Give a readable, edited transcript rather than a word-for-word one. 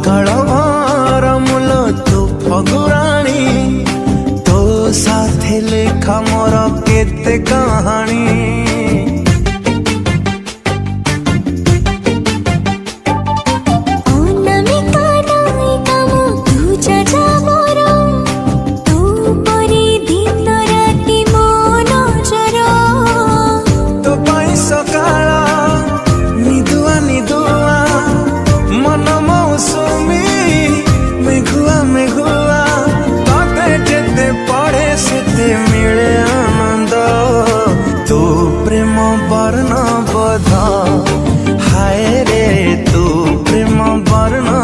Culvert मूल तू फगुराणी तो साथे लेखा मोर केते कहानी। मिले आनंद तू प्रेम वर्ण बध हाय रे तू प्रेम वर्ण